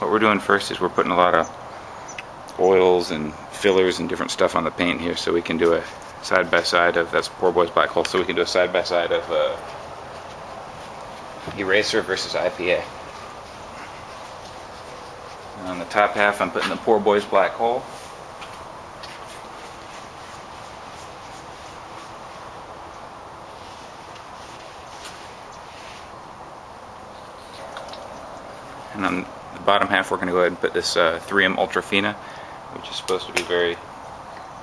what we're doing first is we're putting a lot of oils and fillers and different stuff on the paint here, so we can do a side-by-side of, that's Poor Boy's Black Hole, so we can do a side-by-side of Eraser versus IPA. And on the top half I'm putting the Poor Boy's Black Hole. And on the bottom half we're going to go ahead and put this 3M Ultra Fina, which is supposed to be very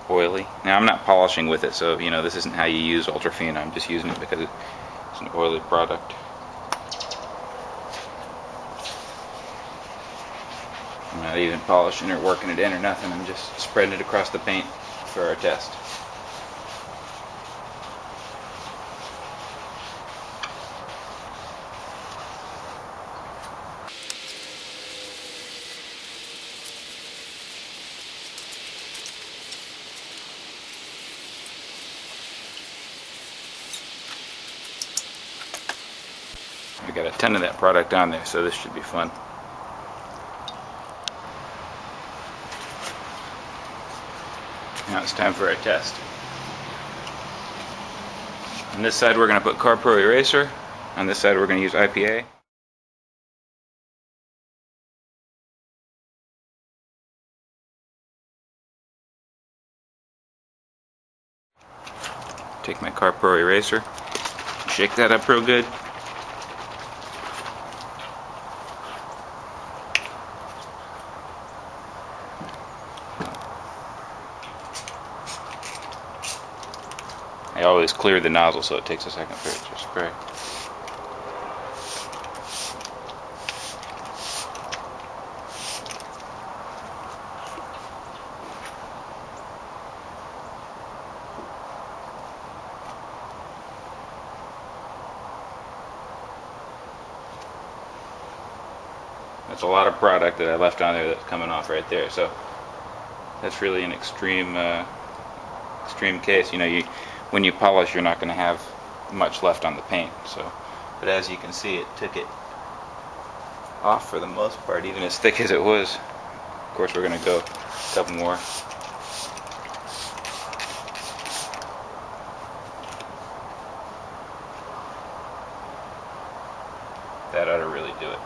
oily. Now I'm not polishing with it, so you know this isn't how you use Ultra Fina. I'm just using it because it's an oily product. I'm not even polishing or working it in or nothing. I'm just spreading it across the paint for our test. We got a ton of that product on there, so this should be fun. Now it's time for our test. On this side we're going to put CarPro Eraser. On this side we're going to use IPA. Take my CarPro Eraser, shake that up real good. I always clear the nozzle so it takes a second for it to spray. That's a lot of product that I left on there that's coming off right there. So that's really an extreme case. You know, when you polish, you're not going to have much left on the paint. So, but as you can see, it took it off for the most part, even as thick as it was. Of course, we're going to go a couple more. That ought to really do it.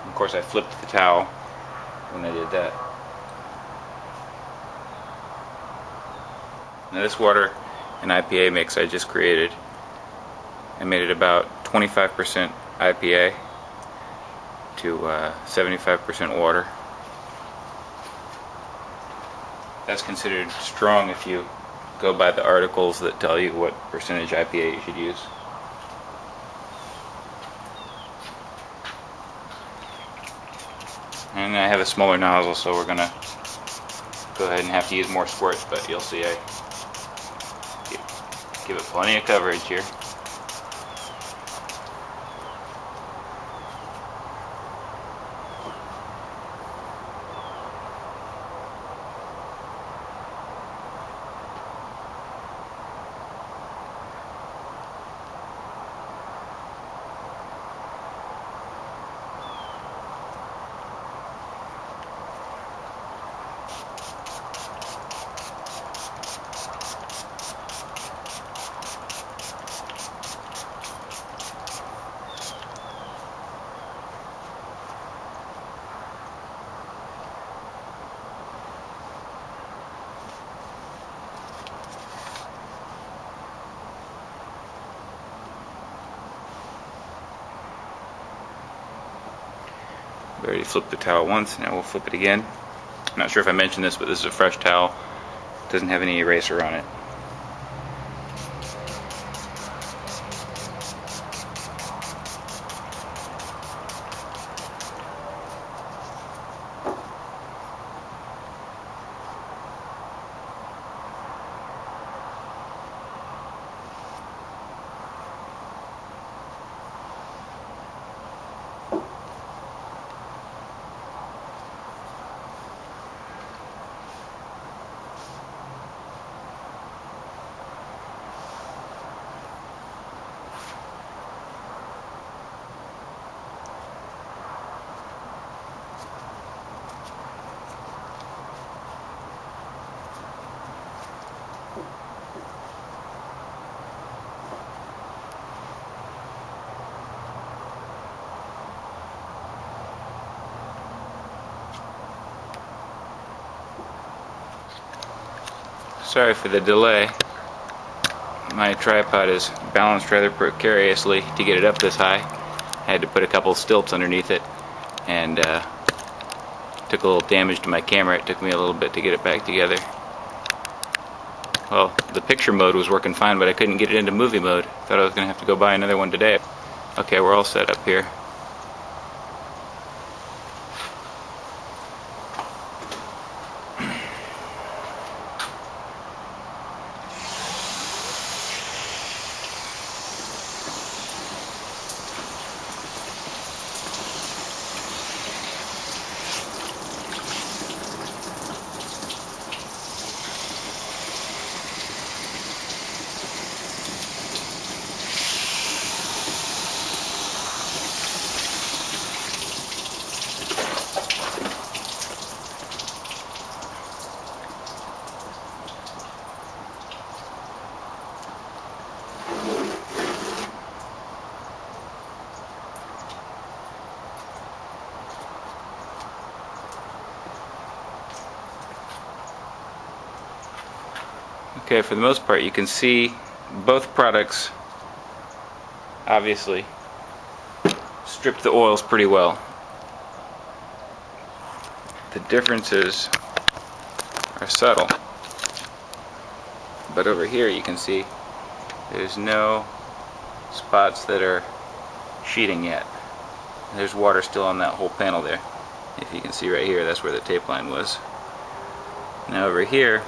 Of course, I flipped the towel when I did that. Now this water and IPA mix I just created, I made it about 25% IPA to 75% water. That's considered strong if you go by the articles that tell you what percentage IPA you should use. And I have a smaller nozzle, so we're gonna go ahead and have to use more squirts, but you'll see I give it plenty of coverage here. We already flipped the towel once, now we'll flip it again. I'm not sure if I mentioned this, but this is a fresh towel. It doesn't have any eraser on it. Sorry for the delay. My tripod is balanced rather precariously to get it up this high. I had to put a couple stilts underneath it, and took a little damage to my camera. It took me a little bit to get it back together. Well, the picture mode was working fine, but I couldn't get it into movie mode. Thought I was going to have to go buy another one today. Okay, we're all set up here. Okay, for the most part you can see both products obviously strip the oils pretty well. The differences are subtle, but over here you can see there's no spots that are sheeting yet. There's water still on that whole panel there. If you can see right here, that's where the tape line was. Now over here,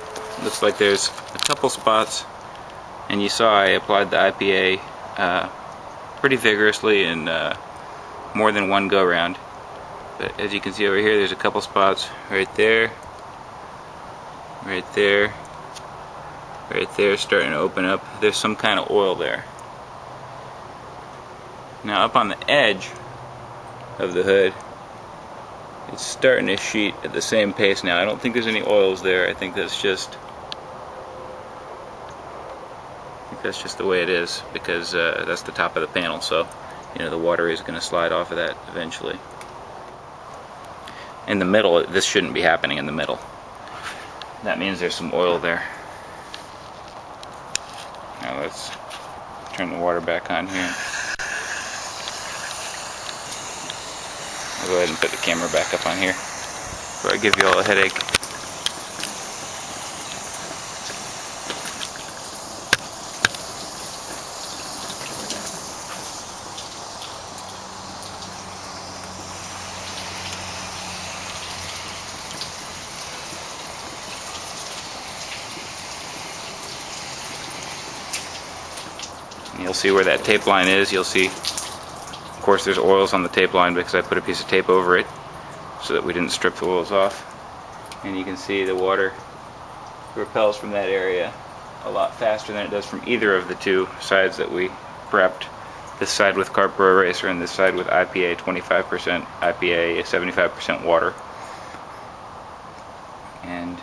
looks like there's a couple spots, and you saw I applied the IPA pretty vigorously in more than one go round. But as you can see over here, there's a couple spots right there, right there, right there, starting to open up. There's some kind of oil there. Now up on the edge of the hood, it's starting to sheet at the same pace now. I don't think there's any oils there. I think that's just the way it is, because that's the top of the panel, so you know the water is going to slide off of that eventually. In the middle, this shouldn't be happening in the middle. That means there's some oil there. Now let's turn the water back on here. I'll go ahead and put the camera back up on here before I give you all a headache. You'll see where that tape line is. You'll see, of course, there's oils on the tape line because I put a piece of tape over it so that we didn't strip the oils off. And you can see the water repels from that area a lot faster than it does from either of the two sides that we prepped. This side with CarPro Eraser and this side with IPA 25%, IPA 75% water. And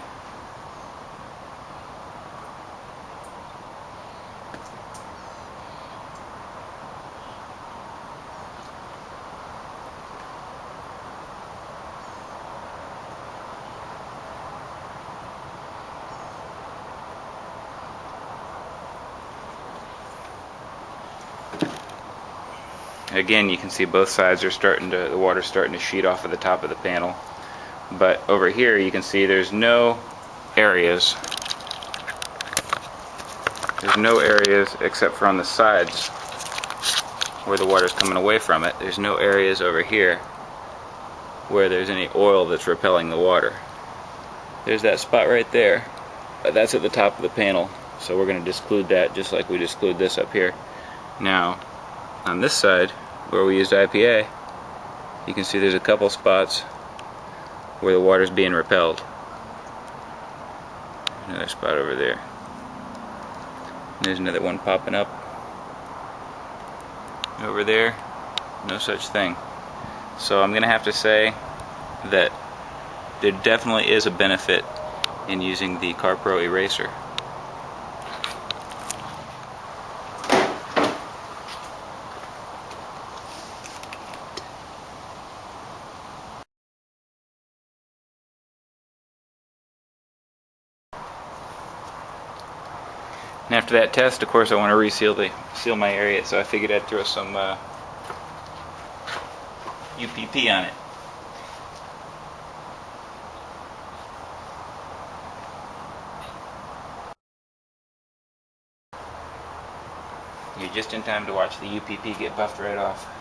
again, you can see both sides are the water's starting to sheet off of the top of the panel. But over here you can see there's no areas. There's no areas except for on the sides where the water's coming away from it. There's no areas over here where there's any oil that's repelling the water. There's that spot right there. That's at the top of the panel, so we're going to disclude that just like we disclude this up here. Now, on this side, where we used IPA, you can see there's a couple spots where the water's being repelled. Another spot over there. There's another one popping up. Over there, no such thing. So I'm going to have to say that there definitely is a benefit in using the CarPro Eraser. And after that test, of course, I want to seal my area, so I figured I'd throw some UPP on it. You're just in time to watch the UPP get buffed right off.